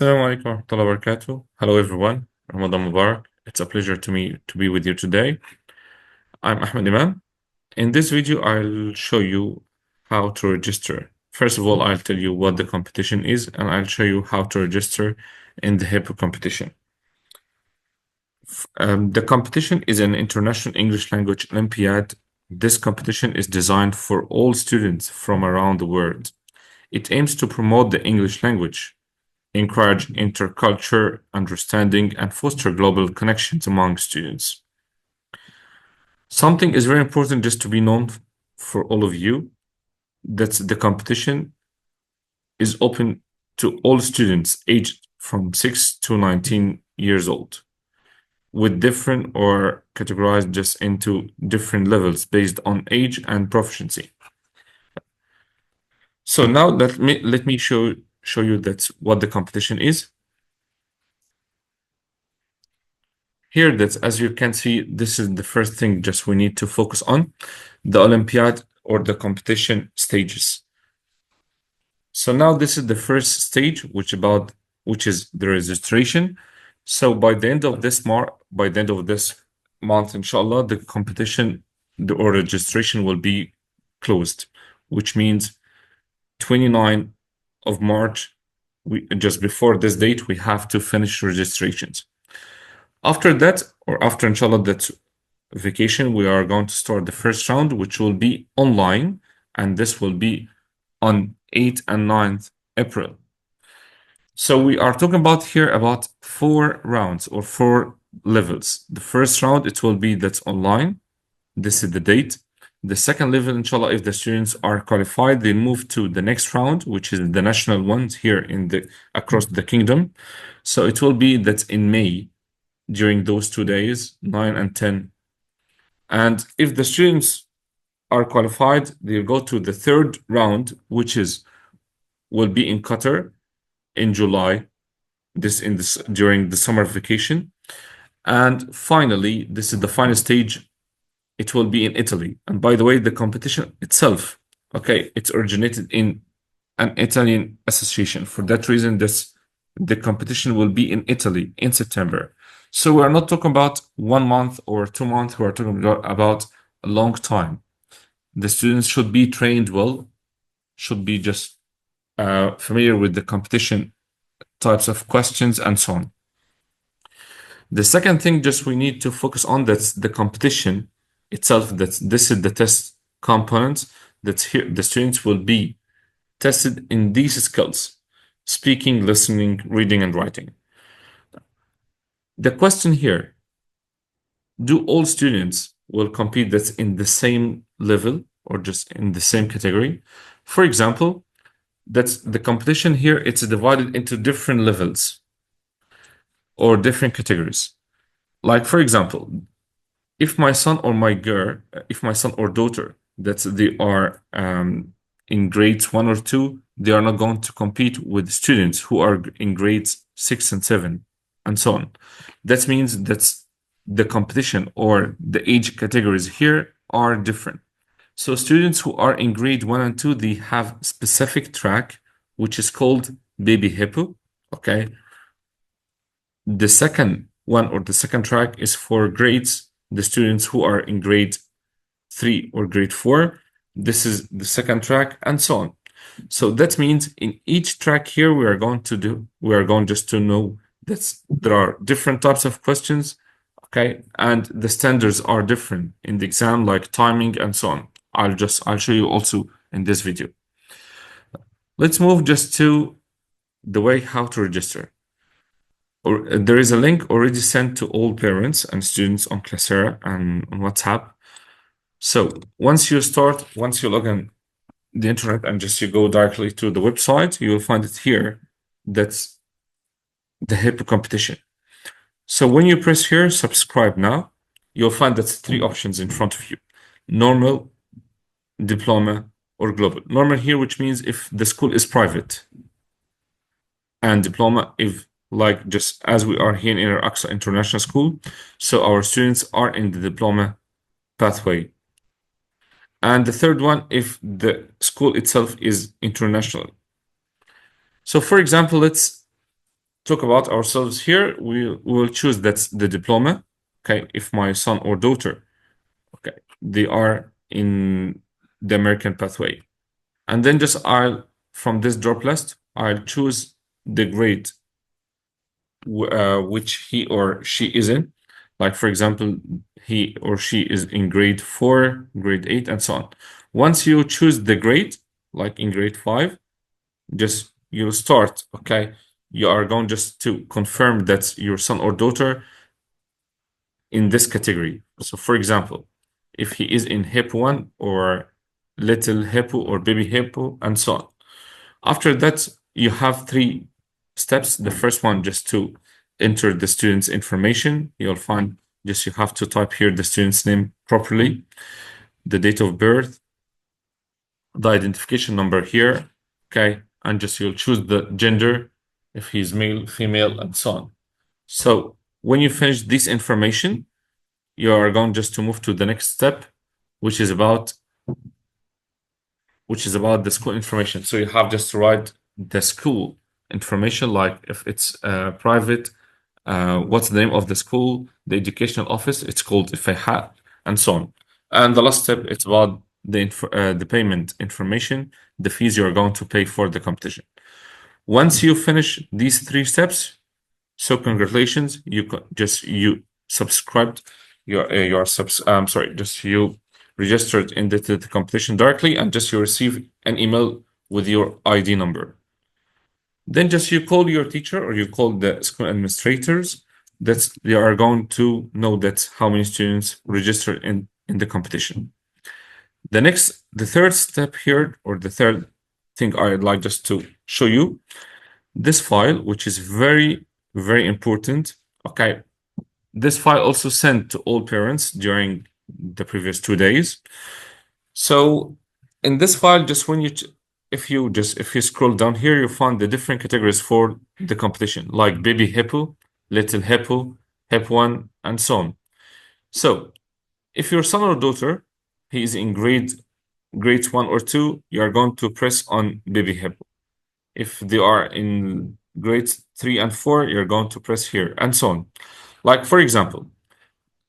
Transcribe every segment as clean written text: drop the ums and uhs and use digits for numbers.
Assalamu alaikum wa rahmatullahi wa barakatuh. Hello everyone. Ramadan Mubarak. It's a pleasure to me to be with you today. I'm Ahmed Imam. In this video, I'll show you how to register. First of all, I'll tell you what the competition is, and I'll show you how to register in the HIPPO competition. The competition is an international English language Olympiad. This competition is designed for all students from around the world. It aims to promote the English language, encourage intercultural understanding, and foster global connections among students. Something is very important just to be known for all of you, that the competition is open to all students aged from 6 to 19 years old, with different or categorized just into different levels based on age and proficiency. So now let me show you that's what the competition is. Here, that's as you can see, this is the first thing just we need to focus on, the Olympiad or the competition stages. So now this is the first stage, which is the registration. So by the end of this month, inshallah, the competition or registration will be closed, which means 29 of March, just before this date, we have to finish registrations. After that, or after inshallah that vacation, we are going to start the first round, which will be online, and this will be on 8th and 9th April. So we are talking about here about 4 rounds or 4 levels. The first round, it will be that's online. This is the date. The second level, inshallah, if the students are qualified, they move to the next round, which is the national ones here across the kingdom. So it will be that's in May, during those 2 days, 9 and 10. And if the students are qualified, they'll go to the third round, which will be in Qatar in July, during the summer vacation. And finally, this is the final stage. It will be in Italy. And by the way, the competition itself, okay, it's originated in an Italian association. For that reason, the competition will be in Italy in September. So we're not talking about 1 month or 2 months. We're talking about a long time. The students should be trained well, should be just familiar with the competition types of questions and so on. The second thing just we need to focus on, that's the competition itself. This is the test component. That's here. The students will be tested in these skills: speaking, listening, reading, and writing. The question here, do all students will compete that's in the same level or just in the same category? For example, that's the competition here, it's divided into different levels or different categories. Like, for example, if my son or daughter, they are in grades 1 or 2, they are not going to compete with students who are in grades 6 and 7, and so on. That means that's the competition or the age categories here are different. So students who are in grade 1 and 2, they have specific track, which is called Baby Hippo, okay? The second one or the second track is for the students who are in grade 3 or grade 4. This is the second track, and so on. So that means in each track here, we are going just to know that there are different types of questions, okay? And the standards are different in the exam, like timing and so on. I'll show you also in this video. Let's move just to the way how to register. There is a link already sent to all parents and students on Coursera and on WhatsApp. So once you log in the internet and just you go directly to the website, you will find it here. That's the HIPPO competition. So when you press here, subscribe now, you'll find that's 3 options in front of you: normal, diploma, or global. Normal here, which means if the school is private, and diploma if, like, just as we are here in our Aqsa International School, so our students are in the diploma pathway. And the third one, if the school itself is international. So for example, let's talk about ourselves here, we will choose that's the diploma. Okay, if my son or daughter, okay, they are in the American pathway. And then just from this drop list, I'll choose the grade which he or she is in. Like, for example, he or she is in grade 4, grade 8, and so on. Once you choose the grade, like in grade 5, just you start, okay? You are going just to confirm that your son or daughter in this category. So, for example, if he is in HIPPO 1 or little HIPPO or baby HIPPO, and so on. After that, you have 3 steps. The first one, just to enter the student's information. You'll find just you have to type here the student's name properly, the date of birth, the identification number here, okay? And just you'll choose the gender, if he's male, female, and so on. So when you finish this information, you are going just to move to the next step, which is about the school information. So you have just to write the school information, like if it's private, what's the name of the school, the educational office, it's called FIHA, and so on. And the last step, it's about the payment information, the fees you are going to pay for the competition. Once you finish these 3 steps, so congratulations, you subscribed, you registered in the competition directly, and just you receive an email with your ID number. Then just you call your teacher or you call the school administrators. They are going to know that how many students registered in the competition. The third step here, or the third thing I'd like just to show you, this file, which is very, very important. Okay, this file also sent to all parents during the previous 2 days. So in this file, just when if you scroll down here, you find the different categories for the competition, like baby hippo, little hippo, hip 1, and so on. So if your son or daughter, he is in grades 1 or 2, you are going to press on baby hippo. If they are in grades 3 and 4, you're going to press here, and so on. Like, for example,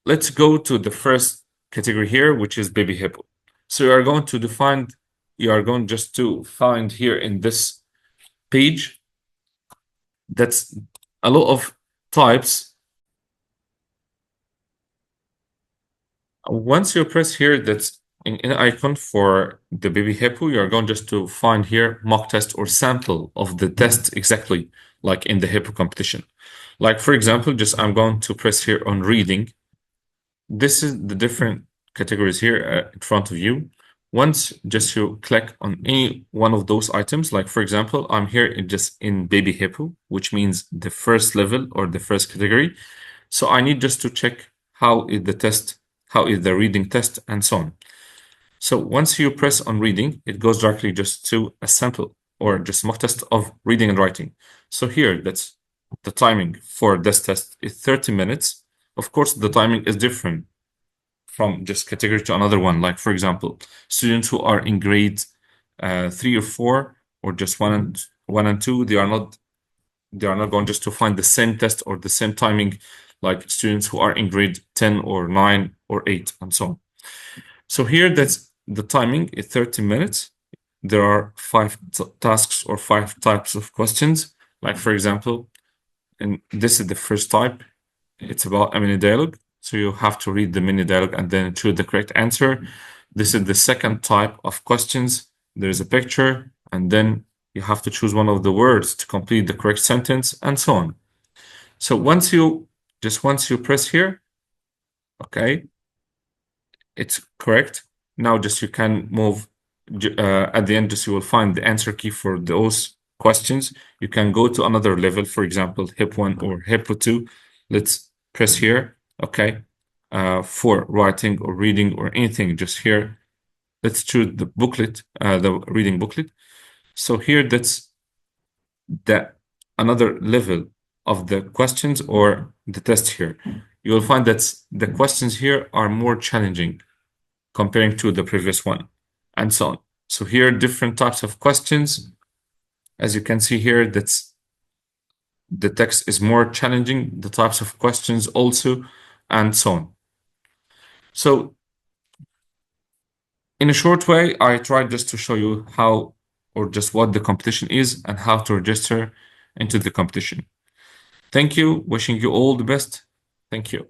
let's go to the first category here, which is baby hippo. So you are going just to find here in this page that's a lot of types. Once you press here, that's an icon for the baby hippo, you are going just to find here mock test or sample of the test exactly like in the hippo competition. Like, for example, just I'm going to press here on reading. This is the different categories here in front of you. Once just you click on any one of those items, like for example, I'm here just in baby hippo, which means the first level or the first category. So I need just to check how is the test, how is the reading test, and so on. So once you press on reading, it goes directly just to a sample or just mock test of reading and writing. So here, that's the timing for this test is 30 minutes. Of course, the timing is different from just category to another one. Like, for example, students who are in grade 3 or 4 or just 1 and 2, they are not going just to find the same test or the same timing like students who are in grade 10 or 9 or 8 and so on. So here, that's the timing is 30 minutes. There are 5 tasks or 5 types of questions. Like, for example, and this is the first type. It's about a mini dialogue. So you have to read the mini dialogue and then choose the correct answer. This is the second type of questions. There's a picture, and then you have to choose one of the words to complete the correct sentence, and so on. So once you press here, okay, it's correct. Now just you can move at the end, just you will find the answer key for those questions. You can go to another level, for example, HIP 1 or HIPPO 2. Let's press here, okay, for writing or reading or anything, just here. Let's choose the booklet, the reading booklet. So here, that's another level of the questions or the test here. You will find that the questions here are more challenging comparing to the previous one, and so on. So here, different types of questions. As you can see here, that's the text is more challenging, the types of questions also, and so on. So, in a short way, I tried just to show you how or just what the competition is and how to register into the competition. Thank you. Wishing you all the best. Thank you.